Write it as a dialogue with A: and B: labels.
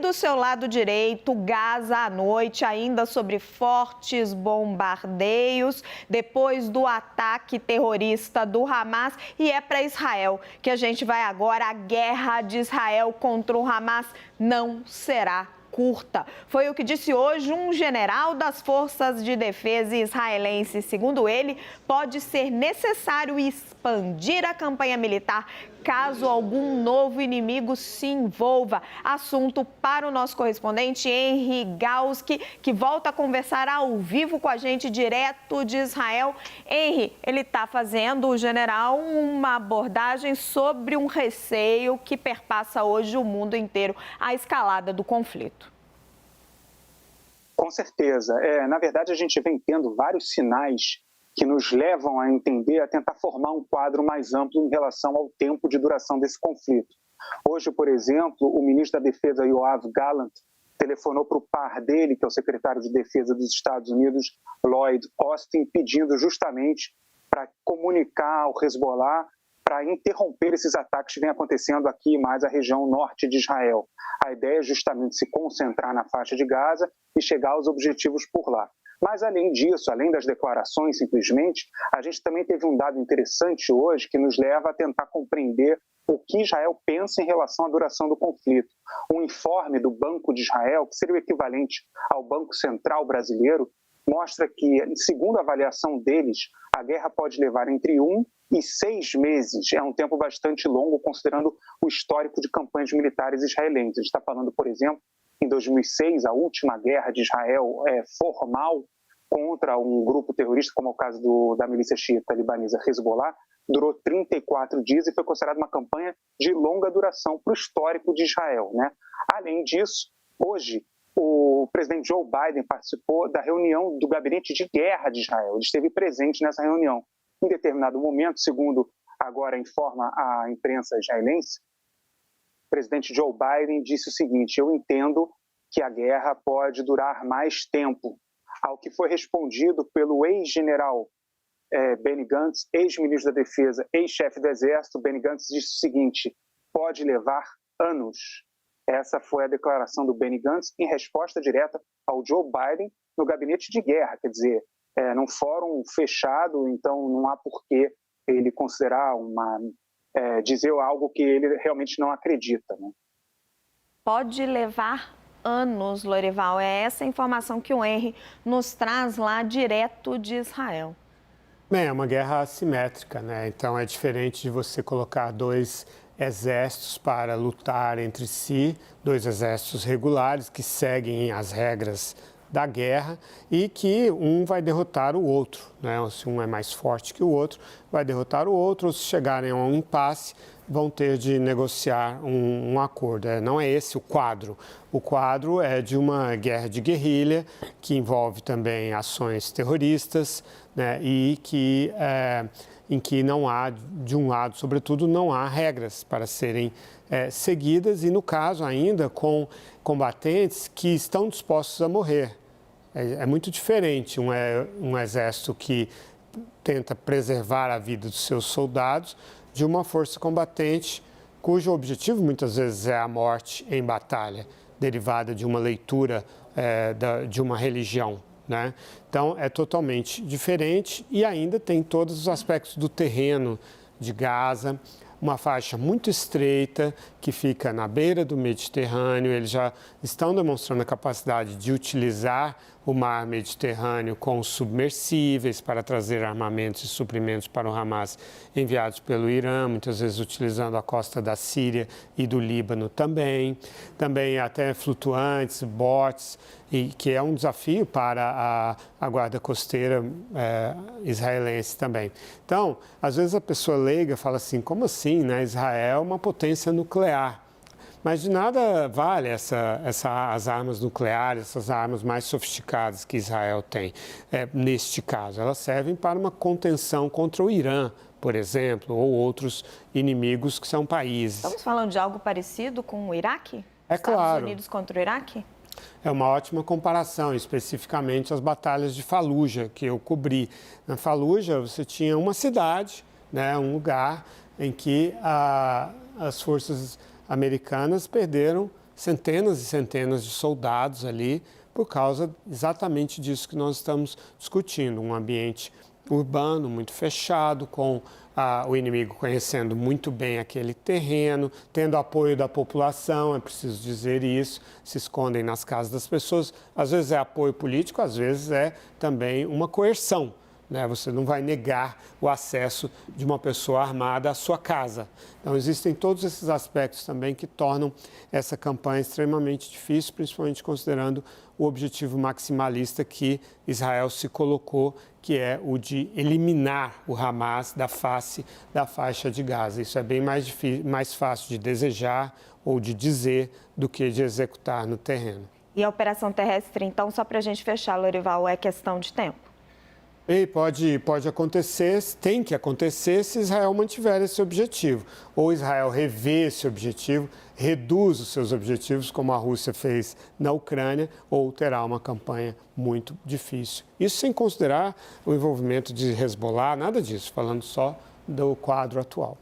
A: do seu lado direito, Gaza à noite, ainda sobre fortes bombardeios, depois do ataque terrorista do Hamas. E é para Israel que a gente vai agora. A guerra de Israel contra o Hamas não será curta. Foi o que disse hoje um general das Forças de Defesa israelense. Segundo ele, pode ser necessário expandir a campanha militar caso algum novo inimigo se envolva. Assunto para o nosso correspondente Henry Gauski, que volta a conversar ao vivo com a gente direto de Israel. Henry, ele está fazendo, o general, uma abordagem sobre um receio que perpassa hoje o mundo inteiro, a escalada do conflito.
B: Com certeza. Na verdade, a gente vem tendo vários sinais que nos levam a entender, a tentar formar um quadro mais amplo em relação ao tempo de duração desse conflito. Hoje, por exemplo, o ministro da Defesa, Yoav Gallant, telefonou para o par dele, que é o secretário de Defesa dos Estados Unidos, Lloyd Austin, pedindo justamente para comunicar ao Hezbollah para interromper esses ataques que vêm acontecendo aqui mais a região norte de Israel. A ideia é justamente se concentrar na faixa de Gaza e chegar aos objetivos por lá. Mas, além disso, além das declarações, simplesmente, a gente também teve um dado interessante hoje que nos leva a tentar compreender o que Israel pensa em relação à duração do conflito. Um informe do Banco de Israel, que seria o equivalente ao Banco Central brasileiro, mostra que, segundo a avaliação deles, a guerra pode levar entre 1 e 6 meses. É um tempo bastante longo, considerando o histórico de campanhas militares israelenses. A gente está falando, por exemplo, em 2006, a última guerra de Israel formal contra um grupo terrorista, como é o caso da milícia xiita libanesa Hezbollah, durou 34 dias e foi considerada uma campanha de longa duração para o histórico de Israel, né? Além disso, hoje, o presidente Joe Biden participou da reunião do Gabinete de Guerra de Israel. Ele esteve presente nessa reunião. Em determinado momento, segundo agora informa a imprensa israelense, o presidente Joe Biden disse o seguinte: eu entendo que a guerra pode durar mais tempo. Ao que foi respondido pelo ex-general Benny Gantz, ex-ministro da Defesa, ex-chefe do Exército. Benny Gantz disse o seguinte: pode levar anos. Essa foi a declaração do Benny Gantz em resposta direta ao Joe Biden no gabinete de guerra, quer dizer, num fórum fechado, então não há por que ele considerar dizer algo que ele realmente não acredita, né?
A: Pode levar anos, Lorival. É essa informação que o Henry nos traz lá direto de Israel.
C: Bem, é uma guerra assimétrica, né? Então é diferente de você colocar dois exércitos para lutar entre si, dois exércitos regulares que seguem as regras da guerra e que um vai derrotar o outro, né? Se um é mais forte que o outro, vai derrotar o outro, ou se chegarem a um impasse, vão ter de negociar um acordo. Não é esse o quadro. O quadro é de uma guerra de guerrilha que envolve também ações terroristas, né? E que em que não há, de um lado, sobretudo, não há regras para serem seguidas e, no caso, ainda com combatentes que estão dispostos a morrer. É muito diferente um exército que tenta preservar a vida dos seus soldados de uma força combatente cujo objetivo, muitas vezes, é a morte em batalha, derivada de uma leitura de uma religião, né? Então, é totalmente diferente e ainda tem todos os aspectos do terreno de Gaza, uma faixa muito estreita que fica na beira do Mediterrâneo. Eles já estão demonstrando a capacidade de utilizar o mar Mediterrâneo com submersíveis para trazer armamentos e suprimentos para o Hamas enviados pelo Irã, muitas vezes utilizando a costa da Síria e do Líbano também. Também até flutuantes, botes, e que é um desafio para a guarda costeira israelense também. Então, às vezes a pessoa leiga fala assim, como assim, né? Israel é uma potência nuclear. Mas de nada vale as armas nucleares, essas armas mais sofisticadas que Israel tem. Neste caso, elas servem para uma contenção contra o Irã, por exemplo, ou outros inimigos que são países.
A: Estamos falando de algo parecido com o Iraque?
C: É claro.
A: Estados Unidos contra o Iraque?
C: É uma ótima comparação, especificamente as batalhas de Fallujah, que eu cobri. Na Fallujah, você tinha uma cidade, né, um lugar em que as forças americanas perderam centenas e centenas de soldados ali, por causa exatamente disso que nós estamos discutindo, um ambiente urbano muito fechado, com o inimigo conhecendo muito bem aquele terreno, tendo apoio da população, é preciso dizer isso, se escondem nas casas das pessoas. Às vezes é apoio político, às vezes é também uma coerção, né? Você não vai negar o acesso de uma pessoa armada à sua casa. Então, existem todos esses aspectos também que tornam essa campanha extremamente difícil, principalmente considerando o objetivo maximalista que Israel se colocou, que é o de eliminar o Hamas da face da faixa de Gaza. Isso é bem mais fácil de desejar ou de dizer do que de executar no terreno.
A: E a operação terrestre, então, só para a gente fechar, Lorival, é questão de tempo?
C: E pode acontecer, tem que acontecer se Israel mantiver esse objetivo. Ou Israel revê esse objetivo, reduz os seus objetivos, como a Rússia fez na Ucrânia, ou terá uma campanha muito difícil. Isso sem considerar o envolvimento de Hezbollah, nada disso, falando só do quadro atual.